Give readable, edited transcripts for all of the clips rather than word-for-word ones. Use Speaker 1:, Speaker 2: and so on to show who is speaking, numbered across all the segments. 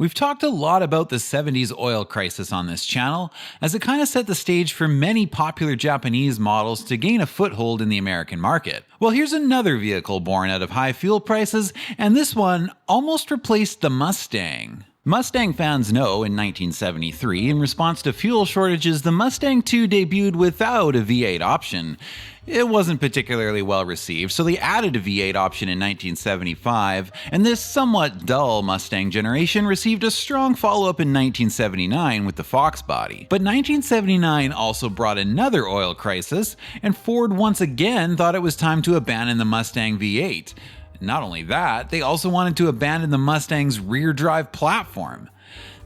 Speaker 1: We've talked a lot about the 70s oil crisis on this channel, as it kind of set the stage for many popular Japanese models to gain a foothold in the American market. Well, here's another vehicle born out of high fuel prices, and this one almost replaced the Mustang. Mustang fans know in 1973, in response to fuel shortages, the Mustang II debuted without a V8 option. It wasn't particularly well received, so they added a V8 option in 1975, and this somewhat dull Mustang generation received a strong follow-up in 1979 with the Fox body. But 1979 also brought another oil crisis, and Ford once again thought it was time to abandon the Mustang V8. Not only that, they also wanted to abandon the Mustang's rear-drive platform.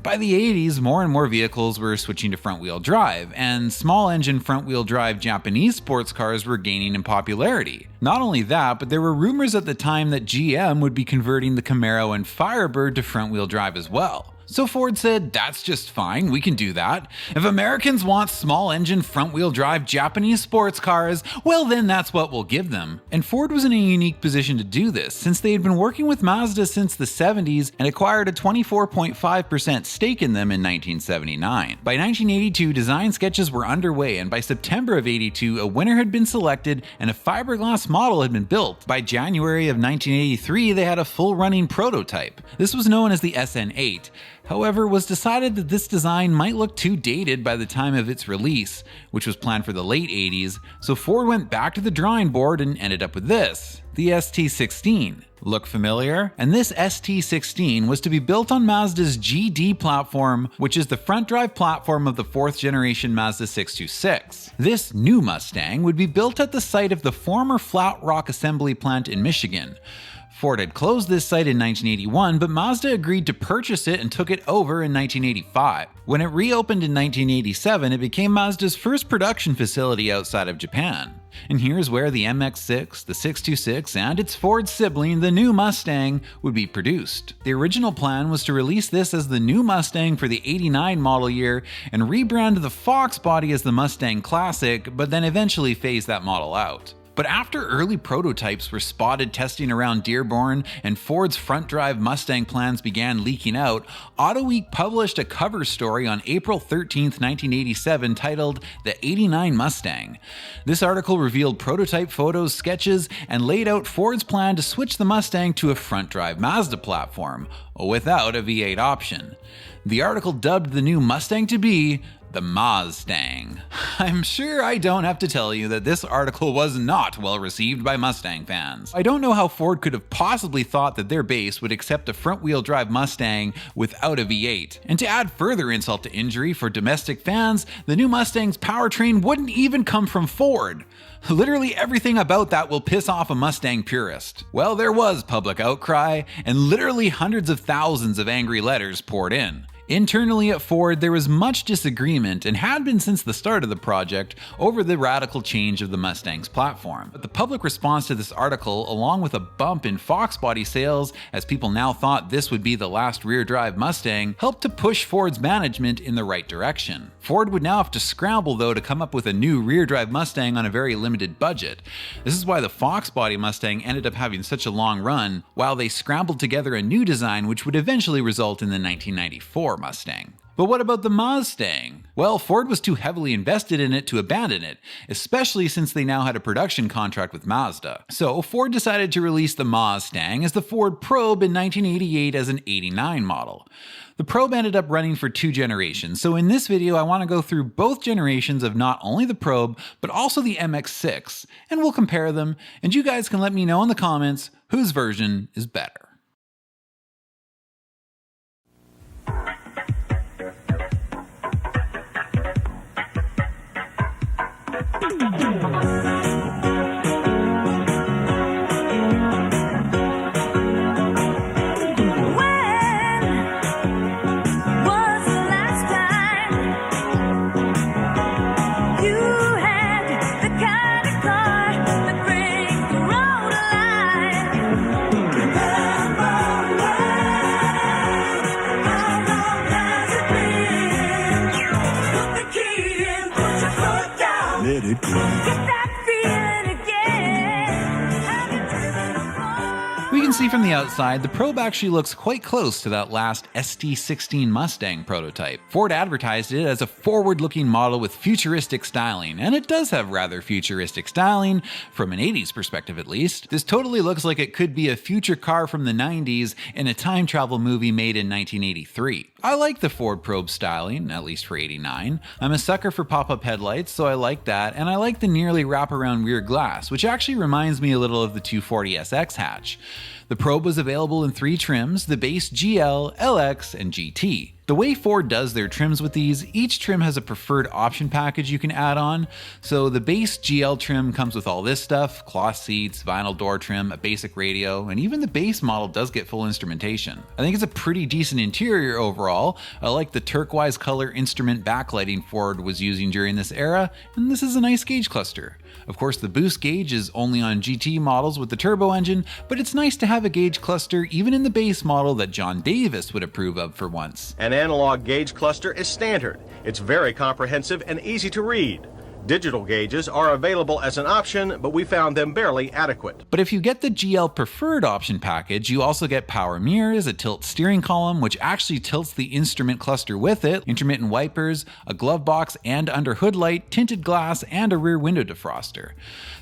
Speaker 1: By the 80s, more and more vehicles were switching to front-wheel drive, and small-engine front-wheel drive Japanese sports cars were gaining in popularity. Not only that, but there were rumors at the time that GM would be converting the Camaro and Firebird to front-wheel drive as well. So Ford said, that's just fine, we can do that. If Americans want small-engine front-wheel drive Japanese sports cars, well then that's what we'll give them. And Ford was in a unique position to do this, since they had been working with Mazda since the 70s and acquired a 24.5% stake in them in 1979. By 1982, design sketches were underway, and by September of 82, a winner had been selected and a fiberglass model had been built. By January of 1983, they had a full-running prototype. This was known as the SN8. However, it was decided that this design might look too dated by the time of its release, which was planned for the late 80s, so Ford went back to the drawing board and ended up with this, the ST16. Look familiar? And this ST16 was to be built on Mazda's GD platform, which is the front drive platform of the 4th generation Mazda 626. This new Mustang would be built at the site of the former Flat Rock assembly plant in Michigan. Ford had closed this site in 1981, but Mazda agreed to purchase it and took it over in 1985. When it reopened in 1987, it became Mazda's first production facility outside of Japan. And here's where the MX-6, the 626, and its Ford sibling, the new Mustang, would be produced. The original plan was to release this as the new Mustang for the 89 model year and rebrand the Fox body as the Mustang Classic, but then eventually phase that model out. But after early prototypes were spotted testing around Dearborn and Ford's front-drive Mustang plans began leaking out, AutoWeek published a cover story on April 13, 1987 titled The 89 Mustang. This article revealed prototype photos, sketches, and laid out Ford's plan to switch the Mustang to a front-drive Mazda platform, without a V8 option. The article dubbed the new Mustang to be the Mazstang. I'm sure I don't have to tell you that this article was not well received by Mustang fans. I don't know how Ford could have possibly thought that their base would accept a front-wheel drive Mustang without a V8. And to add further insult to injury for domestic fans, the new Mustang's powertrain wouldn't even come from Ford. Literally everything about that will piss off a Mustang purist. Well, there was public outcry, and literally hundreds of thousands of angry letters poured in. Internally at Ford, there was much disagreement, and had been since the start of the project, over the radical change of the Mustang's platform. But the public response to this article, along with a bump in Fox body sales as people now thought this would be the last rear-drive Mustang, helped to push Ford's management in the right direction. Ford would now have to scramble though to come up with a new rear-drive Mustang on a very limited budget. This is why the Fox body Mustang ended up having such a long run, while they scrambled together a new design which would eventually result in the 1994 Mustang. But what about the Mazstang? Well, Ford was too heavily invested in it to abandon it, especially since they now had a production contract with Mazda. So Ford decided to release the Mazstang as the Ford Probe in 1988 as an 89 model. The Probe ended up running for 2 generations, so in this video I want to go through both generations of not only the Probe, but also the MX-6, and we'll compare them, and you guys can let me know in the comments whose version is better. see from the outside, the Probe actually looks quite close to that last ST16 Mustang prototype. Ford advertised it as a forward-looking model with futuristic styling, and it does have rather futuristic styling, from an 80s perspective at least. This totally looks like it could be a future car from the 90s in a time travel movie made in 1983. I like the Ford Probe styling, at least for '89. I'm a sucker for pop-up headlights, so I like that, and I like the nearly wraparound rear glass, which actually reminds me a little of the 240SX hatch. The Probe was available in 3 trims, the base GL, LX, and GT. The way Ford does their trims with these, each trim has a preferred option package you can add on. So the base GL trim comes with all this stuff: cloth seats, vinyl door trim, a basic radio, and even the base model does get full instrumentation. I think it's a pretty decent interior overall. I like the turquoise color instrument backlighting Ford was using during this era, and this is a nice gauge cluster. Of course, the boost gauge is only on GT models with the turbo engine, but it's nice to have a gauge cluster even in the base model that John Davis would approve of for once.
Speaker 2: An analog gauge cluster is standard. It's very comprehensive and easy to read. Digital gauges are available as an option, but we found them barely adequate.
Speaker 1: But if you get the GL Preferred option package, you also get power mirrors, a tilt steering column, which actually tilts the instrument cluster with it, intermittent wipers, a glove box and under hood light, tinted glass, and a rear window defroster.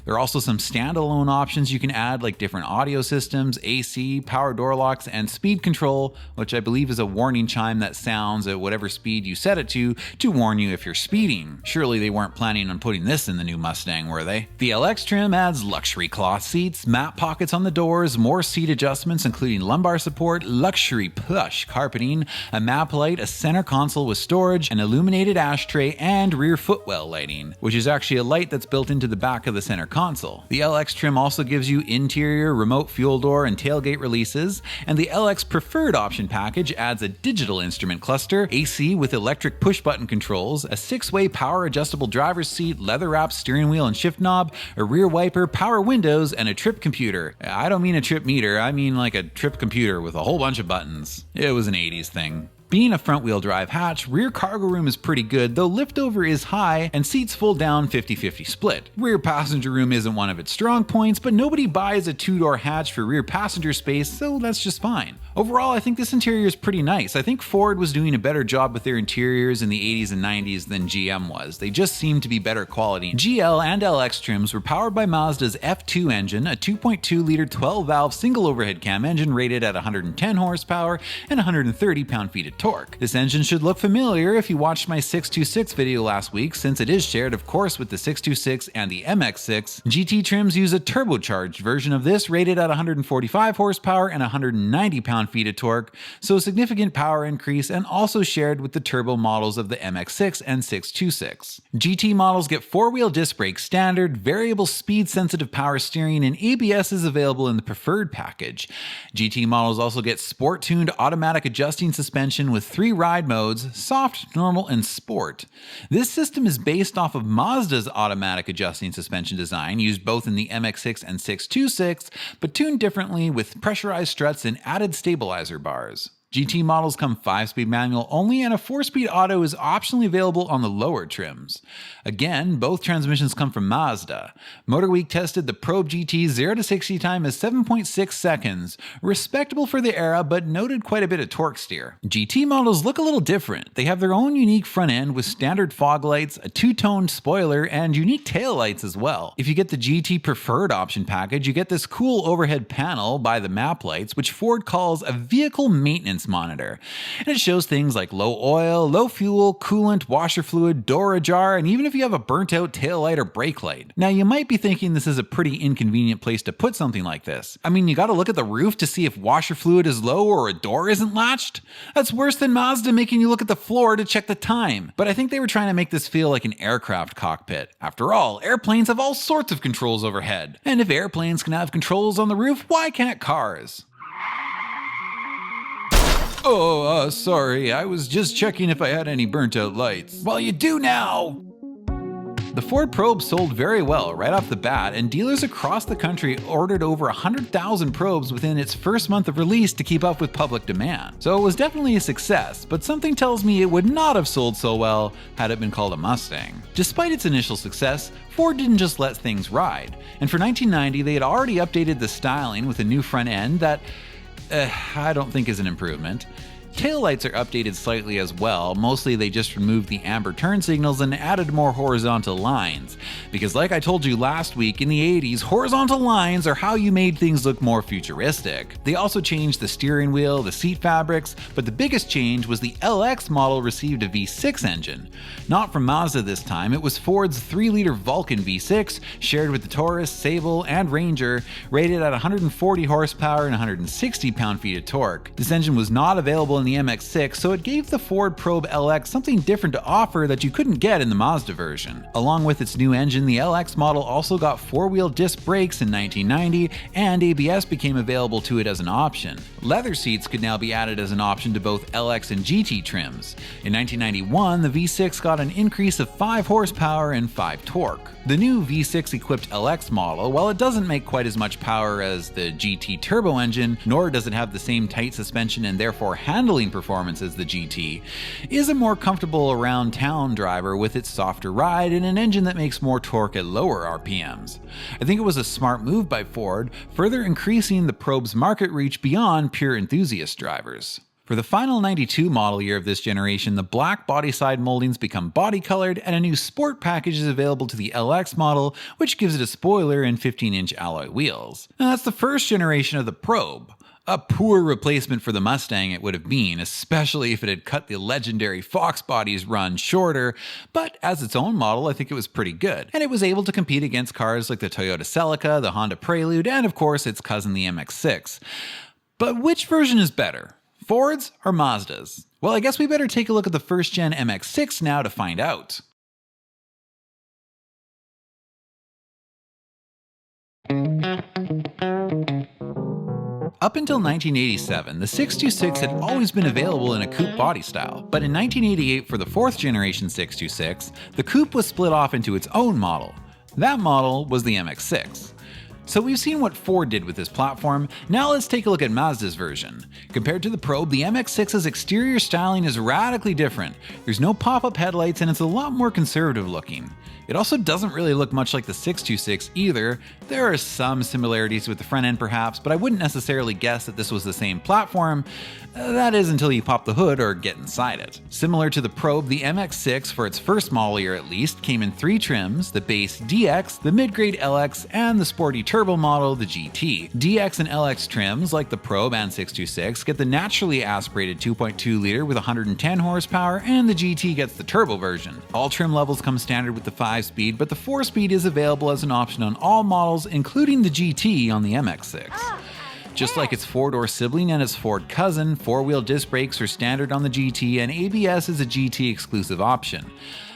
Speaker 1: There are also some standalone options you can add, like different audio systems, AC, power door locks, and speed control, which I believe is a warning chime that sounds at whatever speed you set it to warn you if you're speeding. Surely they weren't planning on putting this in the new Mustang, were they? The LX trim adds luxury cloth seats, map pockets on the doors, more seat adjustments including lumbar support, luxury plush carpeting, a map light, a center console with storage, an illuminated ashtray, and rear footwell lighting, which is actually a light that's built into the back of the center console. The LX trim also gives you interior, remote fuel door, and tailgate releases, and the LX Preferred option package adds a digital instrument cluster, AC with electric push-button controls, a 6-way power adjustable driver's seat, leather-wrapped steering wheel and shift knob, a rear wiper, power windows, and a trip computer. I don't mean a trip meter, I mean like a trip computer with a whole bunch of buttons. It was an 80s thing. Being a front-wheel drive hatch, rear cargo room is pretty good, though liftover is high and seats fold down 50-50 split. Rear passenger room isn't one of its strong points, but nobody buys a 2-door hatch for rear passenger space, so that's just fine. Overall, I think this interior is pretty nice. I think Ford was doing a better job with their interiors in the 80s and 90s than GM was. They just seemed to be better quality. GL and LX trims were powered by Mazda's F2 engine, a 2.2-liter 12-valve single overhead cam engine rated at 110 horsepower and 130 pound-feet of torque. This engine should look familiar if you watched my 626 video last week, since it is shared of course with the 626 and the MX-6. GT trims use a turbocharged version of this rated at 145 horsepower and 190 pound-feet of torque, so a significant power increase, and also shared with the turbo models of the MX-6 and 626. GT models get 4-wheel disc brakes standard, variable speed sensitive power steering, and ABS is available in the Preferred package. GT models also get sport-tuned automatic adjusting suspension with 3 ride modes: soft, normal, and sport. This system is based off of Mazda's automatic adjusting suspension design, used both in the MX-6 and 626, but tuned differently with pressurized struts and added stabilizer bars. GT models come 5-speed manual only, and a 4-speed auto is optionally available on the lower trims. Again, both transmissions come from Mazda. MotorWeek tested the Probe GT's 0-60 time as 7.6 seconds, respectable for the era, but noted quite a bit of torque steer. GT models look a little different. They have their own unique front end with standard fog lights, a 2-toned spoiler, and unique tail lights as well. If you get the GT Preferred option package, you get this cool overhead panel by the map lights, which Ford calls a vehicle maintenance monitor, and it shows things like low oil, low fuel, coolant, washer fluid, door ajar, and even if you have a burnt out tail light or brake light. Now you might be thinking this is a pretty inconvenient place to put something like this. I mean, you gotta look at the roof to see if washer fluid is low or a door isn't latched? That's worse than Mazda making you look at the floor to check the time. But I think they were trying to make this feel like an aircraft cockpit. After all, airplanes have all sorts of controls overhead. And if airplanes can have controls on the roof, why can't cars? Oh, sorry, I was just checking if I had any burnt out lights. Well, you do now! The Ford Probe sold very well right off the bat, and dealers across the country ordered over 100,000 Probes within its first month of release to keep up with public demand. So it was definitely a success, but something tells me it would not have sold so well had it been called a Mustang. Despite its initial success, Ford didn't just let things ride, and for 1990 they had already updated the styling with a new front end that I don't think is an improvement. Taillights are updated slightly as well, mostly they just removed the amber turn signals and added more horizontal lines. Because like I told you last week, in the 80s, horizontal lines are how you made things look more futuristic. They also changed the steering wheel, the seat fabrics, but the biggest change was the LX model received a V6 engine. Not from Mazda this time, it was Ford's 3-liter Vulcan V6, shared with the Taurus, Sable, and Ranger, rated at 140 horsepower and 160 pound-feet of torque. This engine was not available in the MX-6, so it gave the Ford Probe LX something different to offer that you couldn't get in the Mazda version. Along with its new engine, the LX model also got 4-wheel disc brakes in 1990, and ABS became available to it as an option. Leather seats could now be added as an option to both LX and GT trims. In 1991, the V6 got an increase of 5 horsepower and 5 torque. The new V6 equipped LX model, while it doesn't make quite as much power as the GT turbo engine, nor does it have the same tight suspension and therefore handling performance as the GT, is a more comfortable around town driver with its softer ride and an engine that makes more torque at lower RPMs. I think it was a smart move by Ford, further increasing the Probe's market reach beyond pure enthusiast drivers. For the final 92 model year of this generation, the black body side moldings become body colored and a new sport package is available to the LX model, which gives it a spoiler and 15-inch alloy wheels. Now that's the first generation of the Probe. A poor replacement for the Mustang it would have been, especially if it had cut the legendary Fox body's run shorter, but as its own model I think it was pretty good, and it was able to compete against cars like the Toyota Celica, the Honda Prelude, and of course its cousin the MX-6. But which version is better? Ford's or Mazda's? Well, I guess we better take a look at the first gen MX-6 now to find out. Up until 1987, the 626 had always been available in a coupe body style, but in 1988 for the 4th generation 626, the coupe was split off into its own model. That model was the MX-6. So we've seen what Ford did with this platform, now let's take a look at Mazda's version. Compared to the Probe, the MX-6's exterior styling is radically different. There's no pop-up headlights and it's a lot more conservative looking. It also doesn't really look much like the 626 either. There are some similarities with the front end perhaps, but I wouldn't necessarily guess that this was the same platform. That is until you pop the hood or get inside it. Similar to the Probe, the MX-6 for its first model year at least came in 3 trims, the base DX, the mid-grade LX, and the sporty turbo model, the GT. DX and LX trims, like the Probe and 626, get the naturally aspirated 2.2-liter with 110 horsepower, and the GT gets the turbo version. All trim levels come standard with the 5-speed, but the 4-speed is available as an option on all models, including the GT on the MX-6. Just like its 4-door sibling and its Ford cousin, 4-wheel disc brakes are standard on the GT and ABS is a GT exclusive option.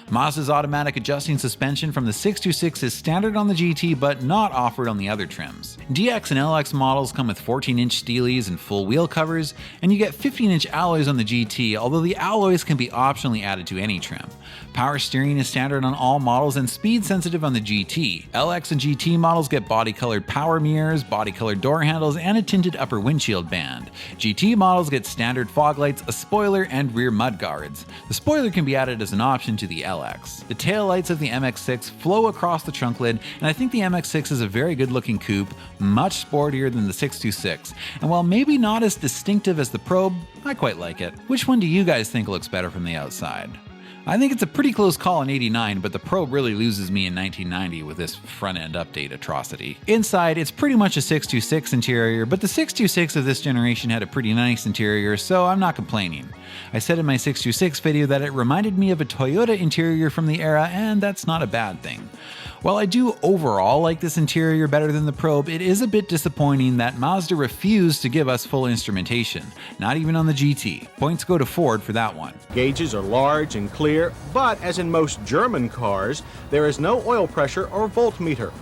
Speaker 1: Mazda's automatic adjusting suspension from the 626 is standard on the GT but not offered on the other trims. DX and LX models come with 14-inch steelies and full wheel covers, and you get 15-inch alloys on the GT, although the alloys can be optionally added to any trim. Power steering is standard on all models and speed sensitive on the GT. LX and GT models get body-colored power mirrors, body-colored door handles, and a tinted upper windshield band. GT models get standard fog lights, a spoiler, and rear mudguards. The spoiler can be added as an option to the LX. The taillights of the MX-6 flow across the trunk lid, and I think the MX-6 is a very good looking coupe, much sportier than the 626, and while maybe not as distinctive as the Probe, I quite like it. Which one do you guys think looks better from the outside? I think it's a pretty close call in '89, but the Probe really loses me in 1990 with this front-end update atrocity. Inside, it's pretty much a 626 interior, but the 626 of this generation had a pretty nice interior, so I'm not complaining. I said in my 626 video that it reminded me of a Toyota interior from the era, and that's not a bad thing. While I do overall like this interior better than the Probe, it is a bit disappointing that Mazda refused to give us full instrumentation, not even on the GT. Points go to Ford for that one.
Speaker 2: Gauges are large and clear, but as in most German cars, there is no oil pressure or voltmeter.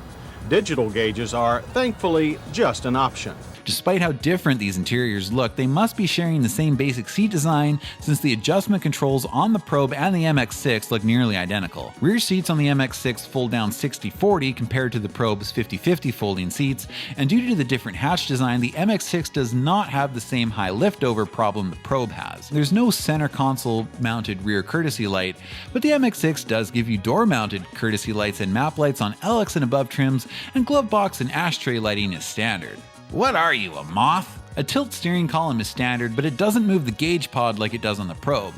Speaker 2: Digital gauges are, thankfully, just an option.
Speaker 1: Despite how different these interiors look, they must be sharing the same basic seat design since the adjustment controls on the Probe and the MX-6 look nearly identical. Rear seats on the MX-6 fold down 60-40 compared to the Probe's 50-50 folding seats, and due to the different hatch design, the MX-6 does not have the same high liftover problem the Probe has. There's no center console mounted rear courtesy light, but the MX-6 does give you door mounted courtesy lights and map lights on LX and above trims, and glove box and ashtray lighting is standard. What are you, a moth? A tilt steering column is standard, but it doesn't move the gauge pod like it does on the Probe.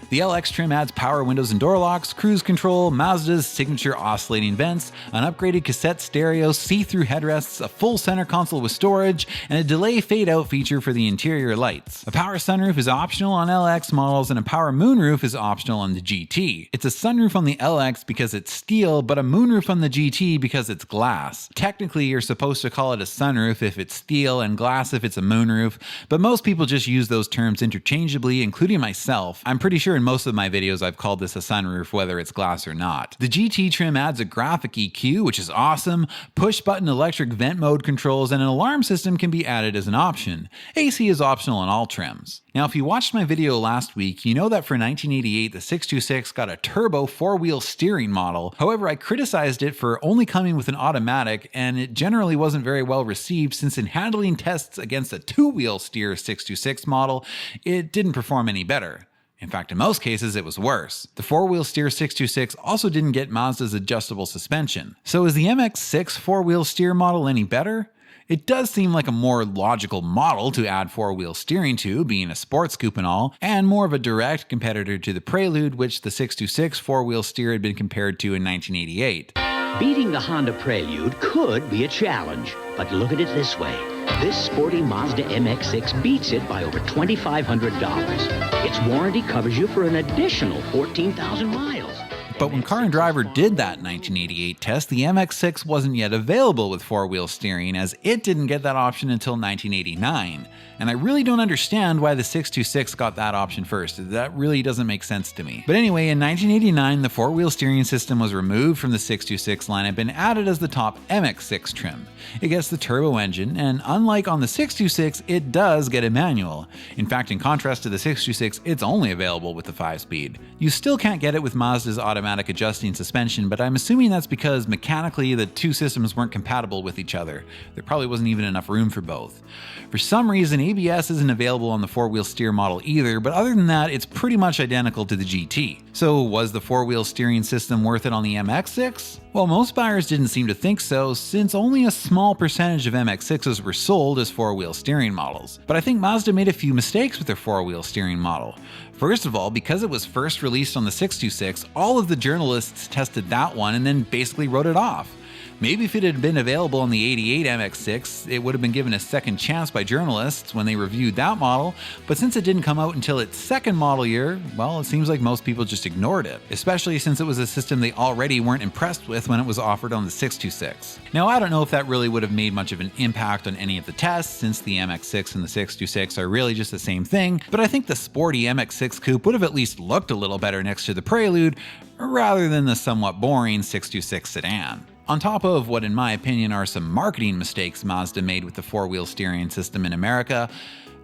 Speaker 1: The LX trim adds power windows and door locks, cruise control, Mazda's signature oscillating vents, an upgraded cassette stereo, see-through headrests, a full center console with storage, and a delay fade-out feature for the interior lights. A power sunroof is optional on LX models, and a power moonroof is optional on the GT. It's a sunroof on the LX because it's steel, but a moonroof on the GT because it's glass. Technically, you're supposed to call it a sunroof if it's steel and glass if it's a moonroof, but most people just use those terms interchangeably, including myself. I'm pretty sure in most of my videos I've called this a sunroof whether it's glass or not. The GT trim adds a graphic EQ, which is awesome, push button electric vent mode controls, and an alarm system can be added as an option. AC is optional on all trims. Now if you watched my video last week, you know that for 1988 the 626 got a turbo 4-wheel steering model. However, I criticized it for only coming with an automatic, and it generally wasn't very well received since in handling tests against a 2-wheel steer 626 model, it didn't perform any better. In fact, in most cases, it was worse. The 4-wheel steer 626 also didn't get Mazda's adjustable suspension. So is the MX-6 4-wheel steer model any better? It does seem like a more logical model to add 4-wheel steering to, being a sports coupe and all, and more of a direct competitor to the Prelude, which the 626 4-wheel steer had been compared to in 1988.
Speaker 3: Beating the Honda Prelude could be a challenge, but look at it this way. This sporty Mazda MX-6 beats it by over $2,500. Its warranty covers you for an additional 14,000 miles.
Speaker 1: But when Car and Driver did that 1988 test, the MX-6 wasn't yet available with 4-wheel steering, as it didn't get that option until 1989. And I really don't understand why the 626 got that option first. That really doesn't make sense to me. But anyway, in 1989, the 4-wheel steering system was removed from the 626 lineup and added as the top MX-6 trim. It gets the turbo engine, and unlike on the 626, it does get a manual. In fact, in contrast to the 626, it's only available with the 5-speed. You still can't get it with Mazda's automatic adjusting suspension, but I'm assuming that's because mechanically the two systems weren't compatible with each other. There probably wasn't even enough room for both. For some reason, ABS isn't available on the 4-wheel steer model either, but other than that, it's pretty much identical to the GT. So was the 4-wheel steering system worth it on the MX-6? Well, most buyers didn't seem to think so, since only a small percentage of MX-6s were sold as 4-wheel steering models. But I think Mazda made a few mistakes with their 4-wheel steering model. First of all, because it was first released on the 626, all of the journalists tested that one and then basically wrote it off. Maybe if it had been available on the 88 MX-6, it would have been given a second chance by journalists when they reviewed that model, but since it didn't come out until its second model year, well, it seems like most people just ignored it, especially since it was a system they already weren't impressed with when it was offered on the 626. Now, I don't know if that really would have made much of an impact on any of the tests, since the MX-6 and the 626 are really just the same thing, but I think the sporty MX-6 coupe would have at least looked a little better next to the Prelude, rather than the somewhat boring 626 sedan. On top of what in my opinion are some marketing mistakes Mazda made with the 4-wheel steering system in America,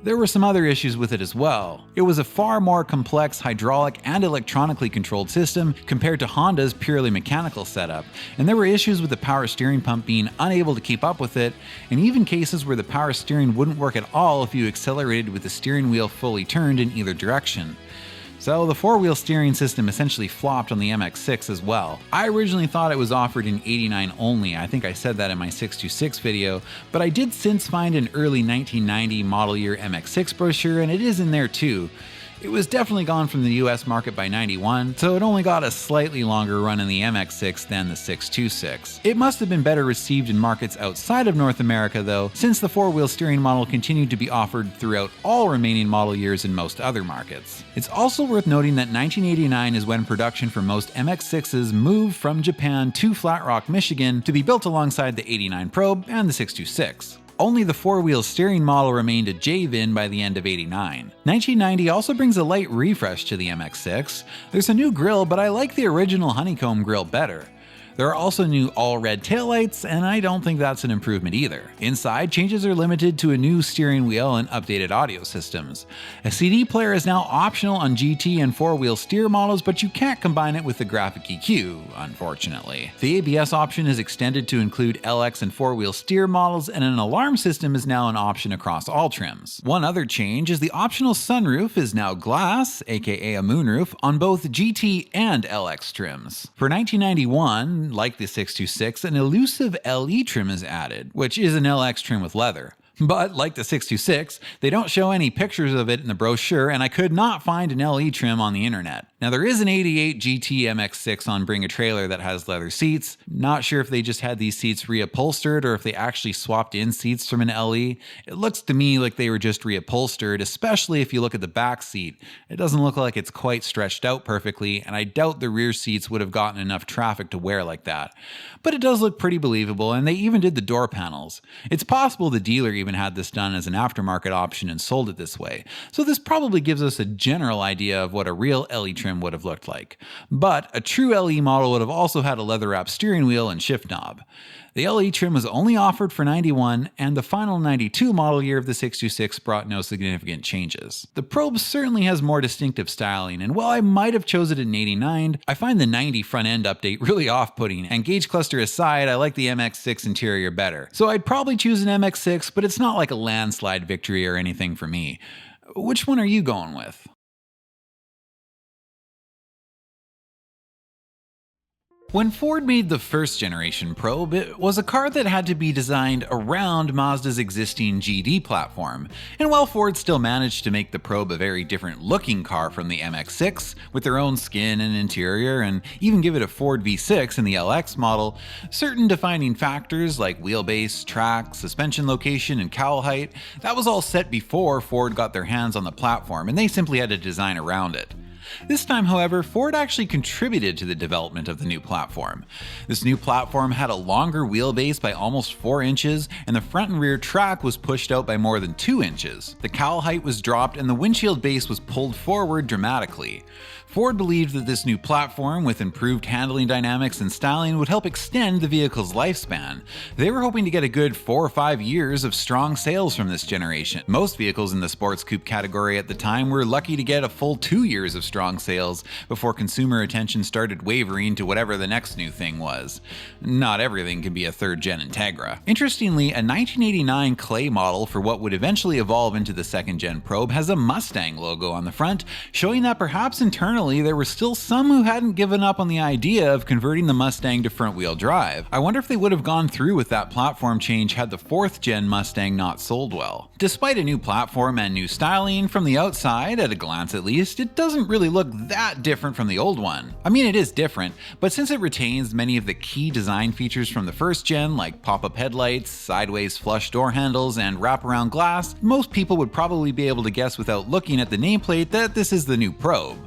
Speaker 1: there were some other issues with it as well. It was a far more complex hydraulic and electronically controlled system compared to Honda's purely mechanical setup, and there were issues with the power steering pump being unable to keep up with it, and even cases where the power steering wouldn't work at all if you accelerated with the steering wheel fully turned in either direction. So the 4-wheel steering system essentially flopped on the MX-6 as well. I originally thought it was offered in '89 only, I think I said that in my 626 video, but I did since find an early 1990 model year MX-6 brochure, and it is in there too. It was definitely gone from the US market by '91, so it only got a slightly longer run in the MX-6 than the 626. It must have been better received in markets outside of North America though, since the 4-wheel steering model continued to be offered throughout all remaining model years in most other markets. It's also worth noting that 1989 is when production for most MX-6s moved from Japan to Flat Rock, Michigan to be built alongside the '89 Probe and the 626. Only the 4-wheel steering model remained a J-VIN by the end of '89. 1990 also brings a light refresh to the MX-6. There's a new grille, but I like the original honeycomb grille better. There are also new all-red taillights, and I don't think that's an improvement either. Inside, changes are limited to a new steering wheel and updated audio systems. A CD player is now optional on GT and 4-wheel steer models, but you can't combine it with the graphic EQ, unfortunately. The ABS option is extended to include LX and 4-wheel steer models, and an alarm system is now an option across all trims. One other change is the optional sunroof is now glass, aka a moonroof, on both GT and LX trims. For 1991, like the 626, an elusive LE trim is added, which is an LX trim with leather. But like the 626, they don't show any pictures of it in the brochure, and I could not find an LE trim on the internet. Now there is an 88 GT MX-6 on Bring a Trailer that has leather seats. Not sure if they just had these seats reupholstered or if they actually swapped in seats from an LE. It looks to me like they were just reupholstered, especially if you look at the back seat. It doesn't look like it's quite stretched out perfectly, and I doubt the rear seats would have gotten enough traffic to wear like that. But it does look pretty believable, and they even did the door panels. It's possible the dealer even had this done as an aftermarket option and sold it this way, so this probably gives us a general idea of what a real LE trim would have looked like. But a true LE model would have also had a leather-wrapped steering wheel and shift knob. The LE trim was only offered for 91, and the final 92 model year of the 626 brought no significant changes. The Probe certainly has more distinctive styling, and while I might have chosen it in 89, I find the 90 front end update really off-putting, and gauge cluster aside, I like the MX-6 interior better. So I'd probably choose an MX-6, but it's not like a landslide victory or anything for me. Which one are you going with? When Ford made the first generation Probe, it was a car that had to be designed around Mazda's existing GD platform. And while Ford still managed to make the Probe a very different looking car from the MX-6, with their own skin and interior, and even give it a Ford V6 in the LX model, certain defining factors like wheelbase, track, suspension location, and cowl height, that was all set before Ford got their hands on the platform, and they simply had to design around it. This time, however, Ford actually contributed to the development of the new platform. This new platform had a longer wheelbase by almost 4 inches, and the front and rear track was pushed out by more than 2 inches. The cowl height was dropped, and the windshield base was pulled forward dramatically. Ford believed that this new platform, with improved handling dynamics and styling, would help extend the vehicle's lifespan. They were hoping to get a good 4 or 5 years of strong sales from this generation. Most vehicles in the sports coupe category at the time were lucky to get a full 2 years of strong sales before consumer attention started wavering to whatever the next new thing was. Not everything can be a third-gen Integra. Interestingly, a 1989 clay model for what would eventually evolve into the second-gen Probe has a Mustang logo on the front, showing that perhaps internally there were still some who hadn't given up on the idea of converting the Mustang to front-wheel drive. I wonder if they would have gone through with that platform change had the 4th-gen Mustang not sold well. Despite a new platform and new styling, from the outside, at a glance at least, it doesn't really look that different from the old one. I mean, it is different, but since it retains many of the key design features from the 1st-gen, like pop-up headlights, sideways flush door handles, and wraparound glass, most people would probably be able to guess without looking at the nameplate that this is the new Probe.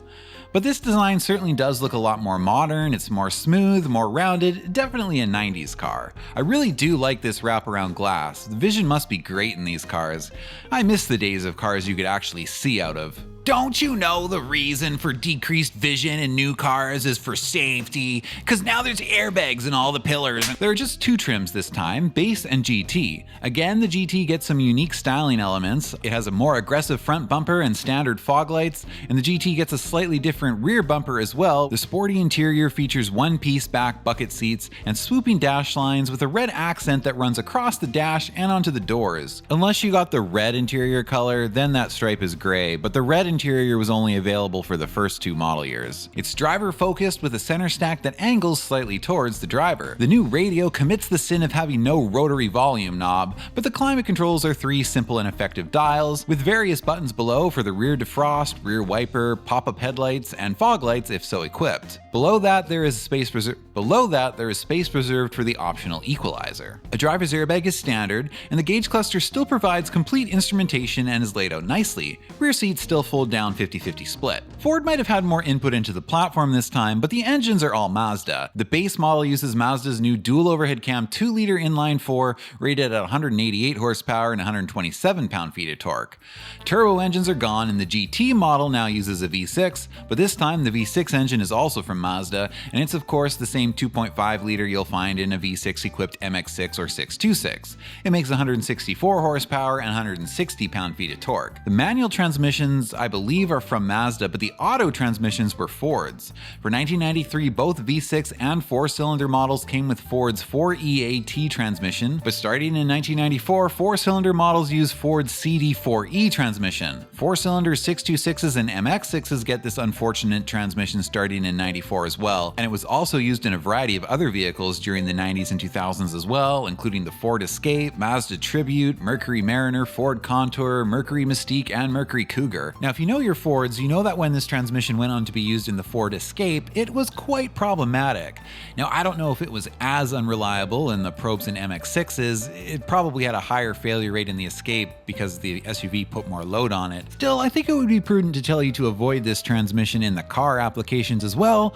Speaker 1: But this design certainly does look a lot more modern, it's more smooth, more rounded, definitely a 90s car. I really do like this wraparound glass. The vision must be great in these cars. I miss the days of cars you could actually see out of. Don't you know the reason for decreased vision in new cars is for safety? Cause now there's airbags in all the pillars. There are just 2 trims this time, base and GT. Again, the GT gets some unique styling elements. It has a more aggressive front bumper and standard fog lights, and the GT gets a slightly different rear bumper as well. The sporty interior features one-piece back bucket seats and swooping dash lines with a red accent that runs across the dash and onto the doors. Unless you got the red interior color, then that stripe is gray, but the red interior was only available for the first 2 model years. It's driver focused with a center stack that angles slightly towards the driver. The new radio commits the sin of having no rotary volume knob, but the climate controls are 3 simple and effective dials, with various buttons below for the rear defrost, rear wiper, pop-up headlights, and fog lights if so equipped. Below that there is space reserved for the optional equalizer. A driver's airbag is standard, and the gauge cluster still provides complete instrumentation and is laid out nicely. Rear seats still fold hold down 50-50 split. Ford might have had more input into the platform this time, but the engines are all Mazda. The base model uses Mazda's new dual overhead cam 2-liter inline-4 rated at 188 horsepower and 127 pound-feet of torque. Turbo engines are gone and the GT model now uses a V6, but this time the V6 engine is also from Mazda, and it's of course the same 2.5-liter you'll find in a V6 equipped MX-6 or 626. It makes 164 horsepower and 160 pound-feet of torque. The manual transmissions, I believe, are from Mazda, but the auto transmissions were Ford's. For 1993, both V6 and 4-cylinder models came with Ford's 4EAT transmission, but starting in 1994, 4-cylinder models use Ford's CD4E transmission. 4-cylinder 626s and MX-6s get this unfortunate transmission starting in 94 as well, and it was also used in a variety of other vehicles during the 90s and 2000s as well, including the Ford Escape, Mazda Tribute, Mercury Mariner, Ford Contour, Mercury Mystique, and Mercury Cougar. Now, if you know your Fords, you know that when this transmission went on to be used in the Ford Escape, it was quite problematic. Now, I don't know if it was as unreliable in the Probes and MX-6s. It probably had a higher failure rate in the Escape because the SUV put more load on it. Still, I think it would be prudent to tell you to avoid this transmission in the car applications as well.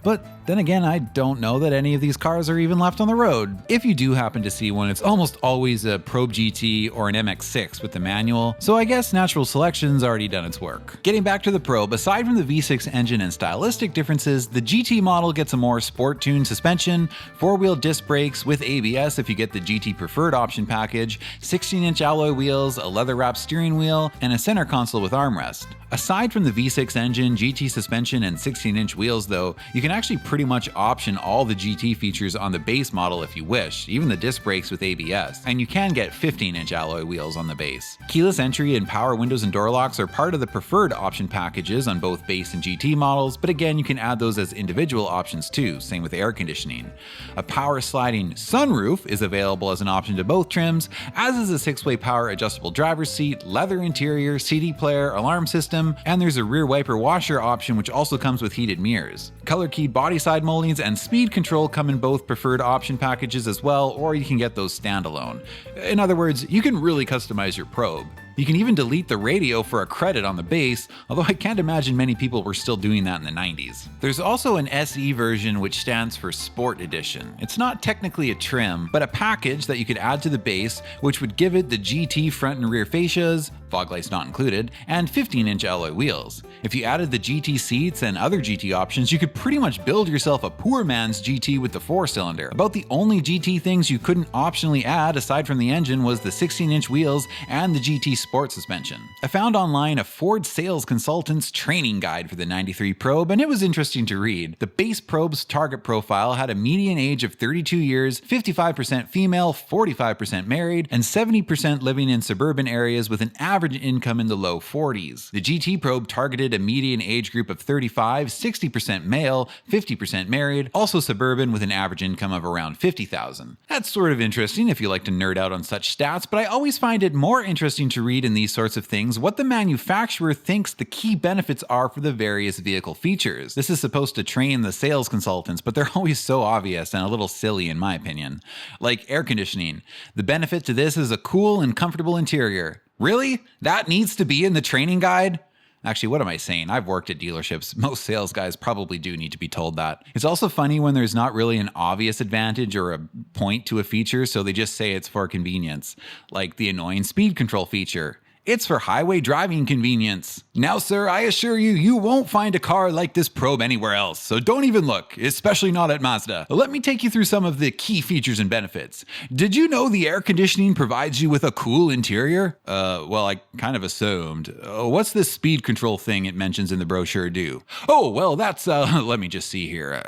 Speaker 1: But then again, I don't know that any of these cars are even left on the road. If you do happen to see one, it's almost always a Probe GT or an MX-6 with the manual, so I guess natural selection's already done its work. Getting back to the Probe, aside from the V6 engine and stylistic differences, the GT model gets a more sport-tuned suspension, 4-wheel disc brakes with ABS if you get the GT Preferred option package, 16-inch alloy wheels, a leather-wrapped steering wheel, and a center console with armrest. Aside from the V6 engine, GT suspension, and 16-inch wheels though, you can actually pretty much option all the GT features on the base model if you wish, even the disc brakes with ABS, and you can get 15-inch alloy wheels on the base. Keyless entry and power windows and door locks are part of the preferred option packages on both base and GT models, but again, you can add those as individual options too, same with air conditioning. A power sliding sunroof is available as an option to both trims, as is a 6-way power adjustable driver's seat, leather interior, CD player, alarm system, and there's a rear wiper washer option which also comes with heated mirrors. Color keyed body side moldings and speed control come in both preferred option packages as well, or you can get those standalone. In other words, you can really customize your Probe. You can even delete the radio for a credit on the base, although I can't imagine many people were still doing that in the 90s. There's also an SE version which stands for Sport Edition. It's not technically a trim, but a package that you could add to the base, which would give it the GT front and rear fascias, fog lights not included, and 15-inch alloy wheels. If you added the GT seats and other GT options, you could pretty much build yourself a poor man's GT with the 4-cylinder. About the only GT things you couldn't optionally add aside from the engine was the 16-inch wheels and the GT Sport suspension. I found online a Ford sales consultant's training guide for the 93 Probe, and it was interesting to read. The base Probe's target profile had a median age of 32 years, 55% female, 45% married, and 70% living in suburban areas with an average income in the low 40s. The GT Probe targeted a median age group of 35, 60% male, 50% married, also suburban with an average income of around $50,000. That's sort of interesting if you like to nerd out on such stats, but I always find it more interesting to read in these sorts of things what the manufacturer thinks the key benefits are for the various vehicle features. This is supposed to train the sales consultants, but they're always so obvious and a little silly in my opinion. Like air conditioning. The benefit to this is a cool and comfortable interior. Really? That needs to be in the training guide? Actually, what am I saying? I've worked at dealerships. Most sales guys probably do need to be told that. It's also funny when there's not really an obvious advantage or a point to a feature, so they just say it's for convenience. Like the annoying speed control feature. It's for highway driving convenience. Now, sir, I assure you, you won't find a car like this Probe anywhere else, so don't even look, especially not at Mazda. Let me take you through some of the key features and benefits. Did you know the air conditioning provides you with a cool interior? Well, I kind of assumed. What's this speed control thing it mentions in the brochure do? Oh, well, that's, let me just see here.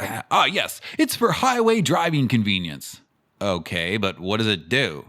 Speaker 1: Yes, it's for highway driving convenience. Okay, but what does it do?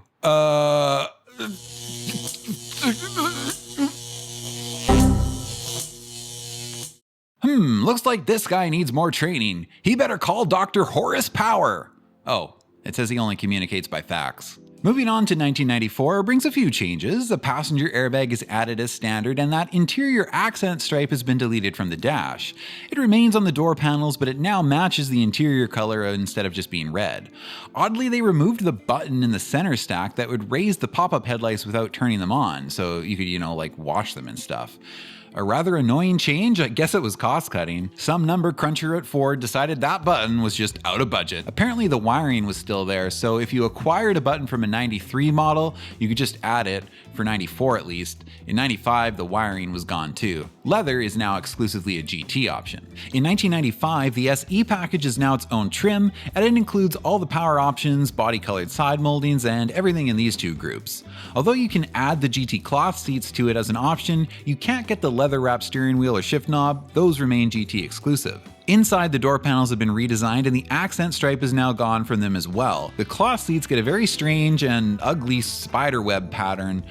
Speaker 1: Looks like this guy needs more training. He better call Dr. Horace Power. Oh, it says he only communicates by fax. Moving on to 1994 brings a few changes. The passenger airbag is added as standard, and that interior accent stripe has been deleted from the dash. It remains on the door panels, but it now matches the interior color instead of just being red. Oddly, they removed the button in the center stack that would raise the pop-up headlights without turning them on, so you could, like wash them and stuff. A rather annoying change? I guess it was cost cutting. Some number cruncher at Ford decided that button was just out of budget. Apparently the wiring was still there, so if you acquired a button from a 93 model, you could just add it, for 94 at least. In 95, the wiring was gone too. Leather is now exclusively a GT option. In 1995, the SE package is now its own trim, and it includes all the power options, body-colored side moldings, and everything in these two groups. Although you can add the GT cloth seats to it as an option, you can't get the leather-wrapped steering wheel or shift knob. Those remain GT exclusive. Inside, the door panels have been redesigned and the accent stripe is now gone from them as well. The cloth seats get a very strange and ugly spiderweb pattern.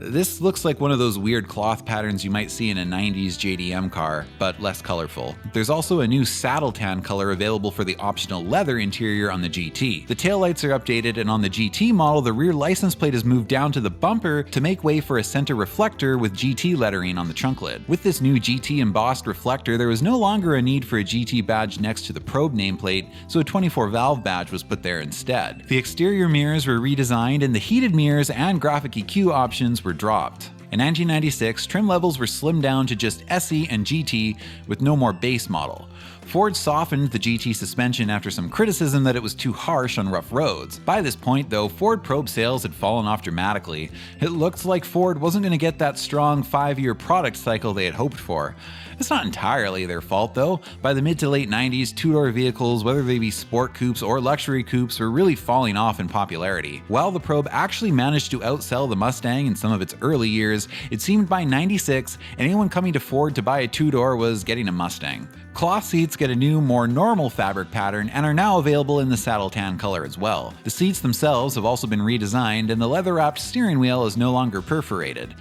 Speaker 1: This looks like one of those weird cloth patterns you might see in a 90s JDM car, but less colorful. There's also a new saddle tan color available for the optional leather interior on the GT. The taillights are updated, and on the GT model, the rear license plate is moved down to the bumper to make way for a center reflector with GT lettering on the trunk lid. With this new GT embossed reflector, there was no longer a need for a GT badge next to the probe nameplate, so a 24-valve badge was put there instead. The exterior mirrors were redesigned, and the heated mirrors and graphic EQ options were dropped. In 1996, trim levels were slimmed down to just SE and GT with no more base model. Ford softened the GT suspension after some criticism that it was too harsh on rough roads. By this point though, Ford probe sales had fallen off dramatically. It looked like Ford wasn't going to get that strong 5-year product cycle they had hoped for. It's not entirely their fault though. By the mid to late 90s, two-door vehicles, whether they be sport coupes or luxury coupes, were really falling off in popularity. While the probe actually managed to outsell the Mustang in some of its early years, it seemed by 96, anyone coming to Ford to buy a two-door was getting a Mustang. Cloth seats get a new, more normal fabric pattern and are now available in the saddle tan color as well. The seats themselves have also been redesigned, and the leather-wrapped steering wheel is no longer perforated.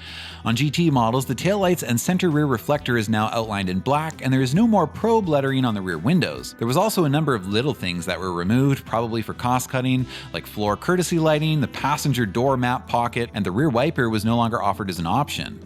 Speaker 1: On GT models, the taillights and center rear reflector is now outlined in black, and there is no more probe lettering on the rear windows. There was also a number of little things that were removed, probably for cost cutting, like floor courtesy lighting, the passenger door map pocket, and the rear wiper was no longer offered as an option.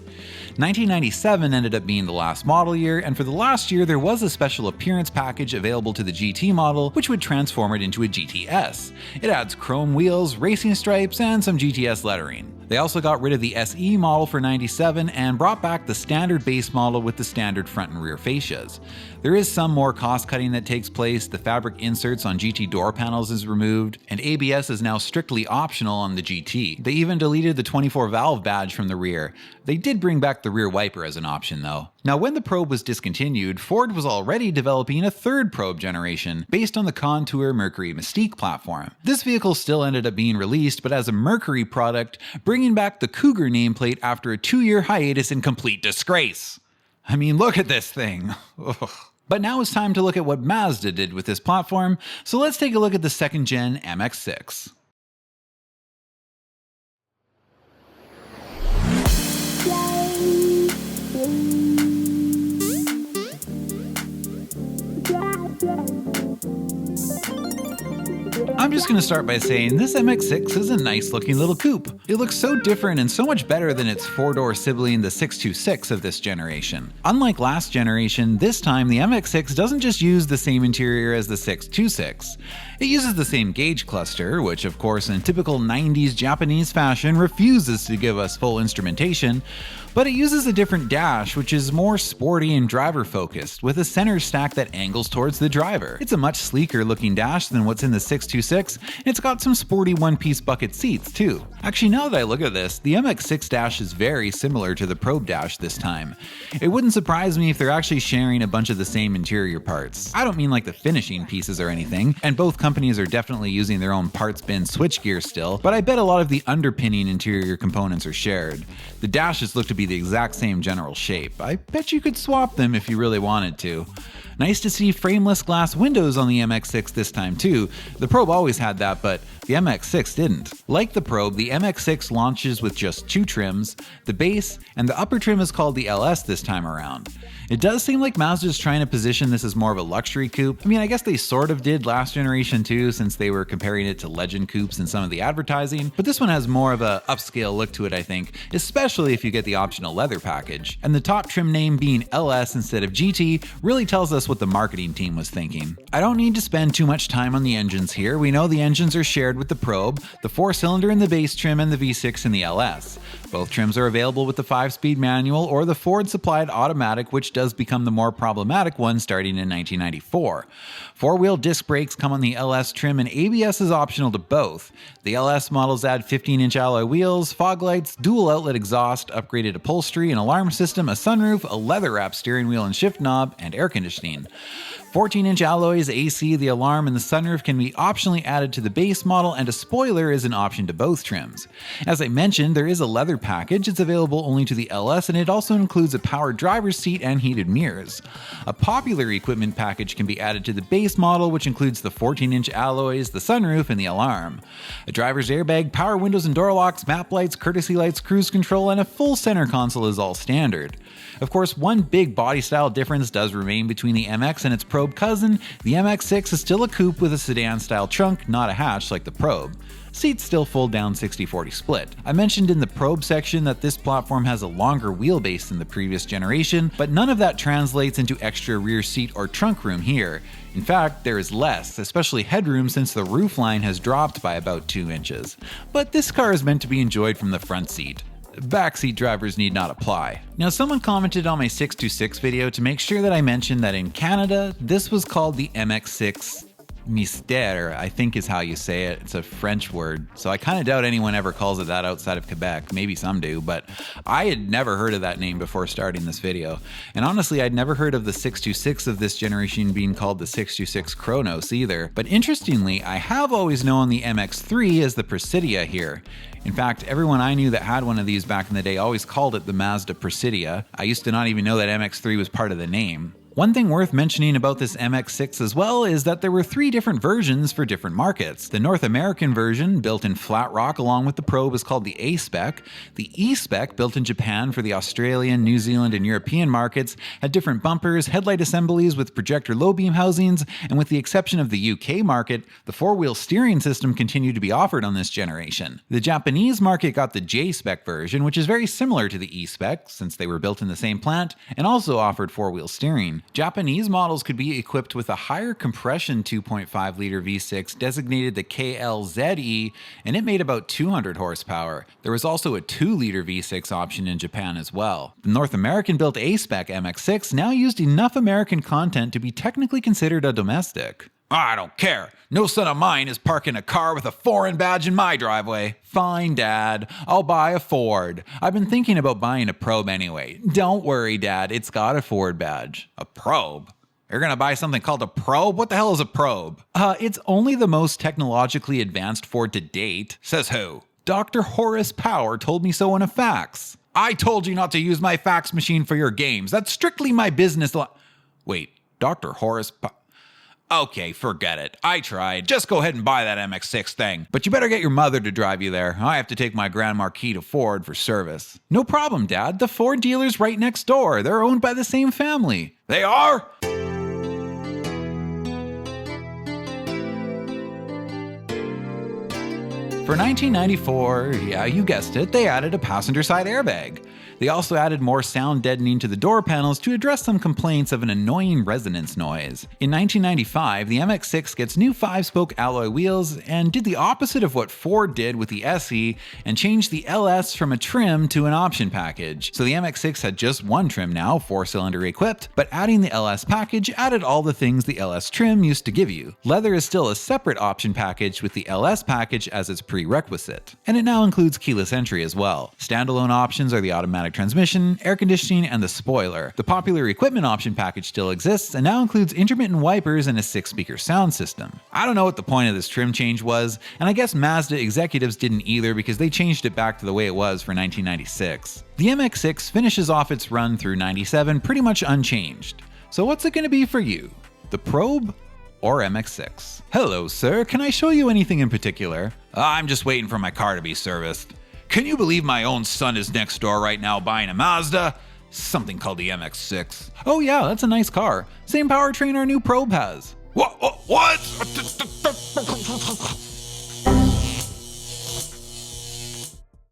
Speaker 1: 1997 ended up being the last model year, and for the last year there was a special appearance package available to the GT model, which would transform it into a GTS. It adds chrome wheels, racing stripes, and some GTS lettering. They also got rid of the SE model for 97 and brought back the standard base model with the standard front and rear fascias. There is some more cost cutting that takes place. The fabric inserts on GT door panels is removed, and ABS is now strictly optional on the GT. They even deleted the 24-valve badge from the rear. They did bring back the rear wiper as an option though. Now, when the probe was discontinued, Ford was already developing a third probe generation based on the Contour Mercury Mystique platform. This vehicle still ended up being released, but as a Mercury product, bringing back the Cougar nameplate after a 2-year hiatus in complete disgrace. I mean, look at this thing. Ugh. But now it's time to look at what Mazda did with this platform, so let's take a look at the second-gen MX-6. I'm just going to start by saying this MX-6 is a nice looking little coupe. It looks so different and so much better than its 4-door sibling, the 626 of this generation. Unlike last generation, this time the MX-6 doesn't just use the same interior as the 626. It uses the same gauge cluster, which of course in typical 90s Japanese fashion refuses to give us full instrumentation, but it uses a different dash, which is more sporty and driver focused, with a center stack that angles towards the driver. It's a much sleeker looking dash than what's in the 626, and it's got some sporty one-piece bucket seats too. Actually, now that I look at this, the MX-6 dash is very similar to the Probe dash this time. It wouldn't surprise me if they're actually sharing a bunch of the same interior parts. I don't mean like the finishing pieces or anything, and both companies are definitely using their own parts bin switchgear still, but I bet a lot of the underpinning interior components are shared. The dashes look to be the exact same general shape. I bet you could swap them if you really wanted to. Nice to see frameless glass windows on the MX-6 this time too. The Probe always had that, but the MX-6 didn't. Like the Probe, the MX-6 launches with just 2 trims, the base, and the upper trim is called the LS this time around. It does seem like Mazda's trying to position this as more of a luxury coupe. I mean, I guess they sort of did last generation too, since they were comparing it to Legend coupes in some of the advertising, but this one has more of a upscale look to it, I think, especially if you get the optional leather package. And the top trim name being LS instead of GT really tells us what the marketing team was thinking. I don't need to spend too much time on the engines here. We know the engines are shared with the Probe, the 4-cylinder in the base trim and the V6 in the LS. Both trims are available with the 5-speed manual or the Ford-supplied automatic, which does become the more problematic one starting in 1994. 4-wheel disc brakes come on the LS trim and ABS is optional to both. The LS models add 15-inch alloy wheels, fog lights, dual outlet exhaust, upgraded upholstery, an alarm system, a sunroof, a leather-wrapped steering wheel and shift knob, and air conditioning. 14-inch alloys, AC, the alarm, and the sunroof can be optionally added to the base model, and a spoiler is an option to both trims. As I mentioned, there is a leather package. It's available only to the LS, and it also includes a powered driver's seat and heated mirrors. A popular equipment package can be added to the base model, which includes the 14-inch alloys, the sunroof, and the alarm. A driver's airbag, power windows and door locks, map lights, courtesy lights, cruise control, and a full center console is all standard. Of course, one big body style difference does remain between the MX and its Probe cousin. The MX-6 is still a coupe with a sedan-style trunk, not a hatch like the Probe. Seats still fold down 60-40 split. I mentioned in the Probe section that this platform has a longer wheelbase than the previous generation, but none of that translates into extra rear seat or trunk room here. In fact, there is less, especially headroom, since the roofline has dropped by about 2 inches. But this car is meant to be enjoyed from the front seat. Backseat drivers need not apply. Now, someone commented on my 626 video to make sure that I mentioned that in Canada, this was called the MX-6 Mystère, I think is how you say it. It's a French word, so I kind of doubt anyone ever calls it that outside of Quebec. Maybe some do, but I had never heard of that name before starting this video. And honestly, I'd never heard of the 626 of this generation being called the 626 Chronos either. But interestingly, I have always known the MX-3 as the Presidia here. In fact, everyone I knew that had one of these back in the day always called it the Mazda Presidia. I used to not even know that MX-3 was part of the name. One thing worth mentioning about this MX-6 as well is that there were 3 different versions for different markets. The North American version, built in flat rock along with the Probe, is called the A-Spec. The E-Spec, built in Japan for the Australian, New Zealand, and European markets, had different bumpers, headlight assemblies with projector low-beam housings, and with the exception of the UK market, the 4-wheel steering system continued to be offered on this generation. The Japanese market got the J-Spec version, which is very similar to the E-Spec, since they were built in the same plant, and also offered 4-wheel steering. Japanese models could be equipped with a higher compression 2.5-liter V6 designated the KLZE, and it made about 200 horsepower. There was also a 2-liter V6 option in Japan as well. The North American-built A-Spec MX-6 now used enough American content to be technically considered a domestic. I don't care. No son of mine is parking a car with a foreign badge in my driveway. Fine, Dad. I'll buy a Ford. I've been thinking about buying a Probe anyway. Don't worry, Dad. It's got a Ford badge. A Probe? You're gonna buy something called a Probe? What the hell is a Probe? It's only the most technologically advanced Ford to date. Says who? Dr. Horace Power told me so in a fax. I told you not to use my fax machine for your games. That's strictly my business. Wait, Dr. Horace Power? Okay, forget it. I tried. Just go ahead and buy that MX-6 thing. But you better get your mother to drive you there. I have to take my Grand Marquis to Ford for service. No problem, Dad. The Ford dealer's right next door. They're owned by the same family. They are? For 1994, yeah, you guessed it, they added a passenger side airbag. They also added more sound deadening to the door panels to address some complaints of an annoying resonance noise. In 1995, the MX-6 gets new 5-spoke alloy wheels and did the opposite of what Ford did with the SE and changed the LS from a trim to an option package. So the MX-6 had just one trim now, 4-cylinder equipped, but adding the LS package added all the things the LS trim used to give you. Leather is still a separate option package with the LS package as its prerequisite. And it now includes keyless entry as well. Standalone options are the automatic transmission, air conditioning, and the spoiler. The popular equipment option package still exists and now includes intermittent wipers and a 6-speaker sound system. I don't know what the point of this trim change was, and I guess Mazda executives didn't either because they changed it back to the way it was for 1996. The MX-6 finishes off its run through 97 pretty much unchanged. So what's it going to be for you? The Probe or MX-6? Hello, sir. Can I show you anything in particular? I'm just waiting for my car to be serviced. Can you believe my own son is next door right now buying a Mazda? Something called the MX-6. Oh yeah, that's a nice car. Same powertrain our new Probe has. What?